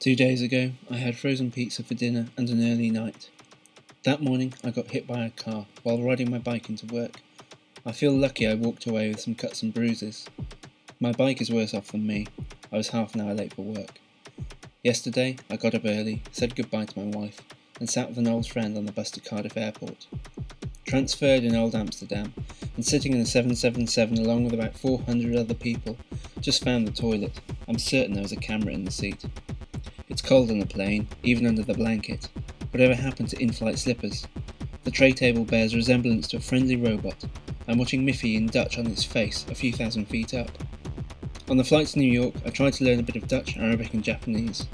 2 days ago, I had frozen pizza for dinner and an early night. That morning, I got hit by a car while riding my bike into work. I feel lucky I walked away with some cuts and bruises. My bike is worse off than me. I was half an hour late for work. Yesterday, I got up early, said goodbye to my wife, and sat with an old friend on the bus to Cardiff Airport. Transferred in old Amsterdam, and sitting in a 777 along with about 400 other people, just found the toilet. I'm certain there was a camera in the seat. It's cold on the plane, even under the blanket. Whatever happened to in-flight slippers? The tray table bears a resemblance to a friendly robot. I'm watching Miffy in Dutch on its face a few thousand feet up. On the flight to New York, I tried to learn a bit of Dutch, Arabic and Japanese.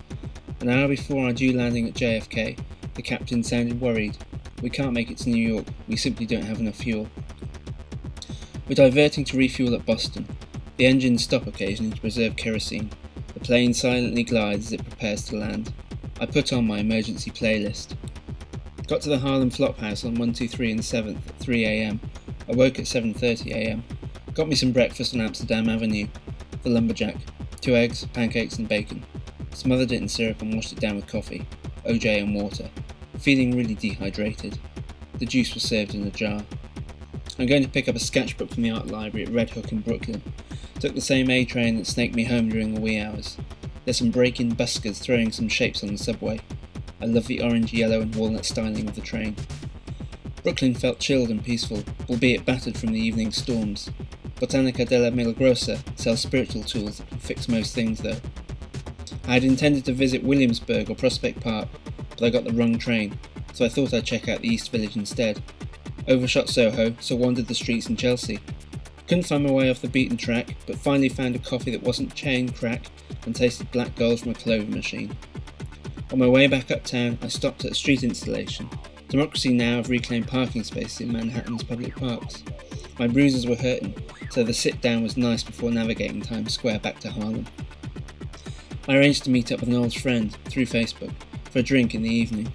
An hour before our due landing at JFK, the captain sounded worried. We can't make it to New York, we simply don't have enough fuel. We're diverting to refuel at Boston. The engines stop occasionally to preserve kerosene. The plane silently glides as it prepares to land. I put on my emergency playlist. Got to the Harlem Flophouse on 123 and 7th at 3 AM. Awoke at 7:30 AM. Got me some breakfast on Amsterdam Avenue. The Lumberjack. 2 eggs, pancakes and bacon. Smothered it in syrup and washed it down with coffee, OJ and water. Feeling really dehydrated. The juice was served in a jar. I'm going to pick up a sketchbook from the art library at Red Hook in Brooklyn. Took the same A train that snaked me home during the wee hours. There's some break-in buskers throwing some shapes on the subway. I love the orange, yellow and walnut styling of the train. Brooklyn felt chilled and peaceful, albeit battered from the evening storms. Botanica della Milagrosa sells spiritual tools that can fix most things though. I had intended to visit Williamsburg or Prospect Park, but I got the wrong train, so I thought I'd check out the East Village instead. Overshot Soho, so wandered the streets in Chelsea. Couldn't find my way off the beaten track, but finally found a coffee that wasn't chain crack and tasted black gold from a clover machine. On my way back uptown, I stopped at a street installation. Democracy Now! Have reclaimed parking spaces in Manhattan's public parks. My bruises were hurting, so the sit-down was nice before navigating Times Square back to Harlem. I arranged to meet up with an old friend, through Facebook, for a drink in the evening.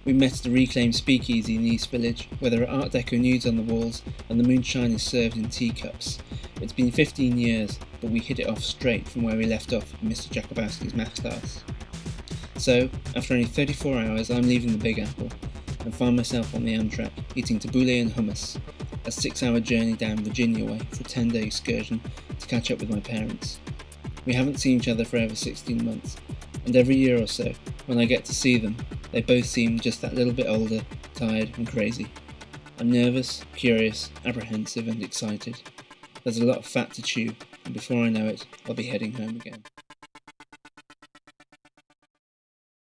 We met at a reclaimed speakeasy in the East Village, where there are Art Deco nudes on the walls and the moonshine is served in teacups. It's been 15 years, but we hit it off straight from where we left off at Mr. Jakubowski's Masterclass. So, after only 34 hours, I'm leaving the Big Apple and find myself on the Amtrak, eating tabbouleh and hummus, a 6-hour journey down Virginia way for a 10-day excursion to catch up with my parents. We haven't seen each other for over 16 months, and every year or so, when I get to see them, they both seem just that little bit older, tired and crazy. I'm nervous, curious, apprehensive and excited. There's a lot of fat to chew, and before I know it, I'll be heading home again.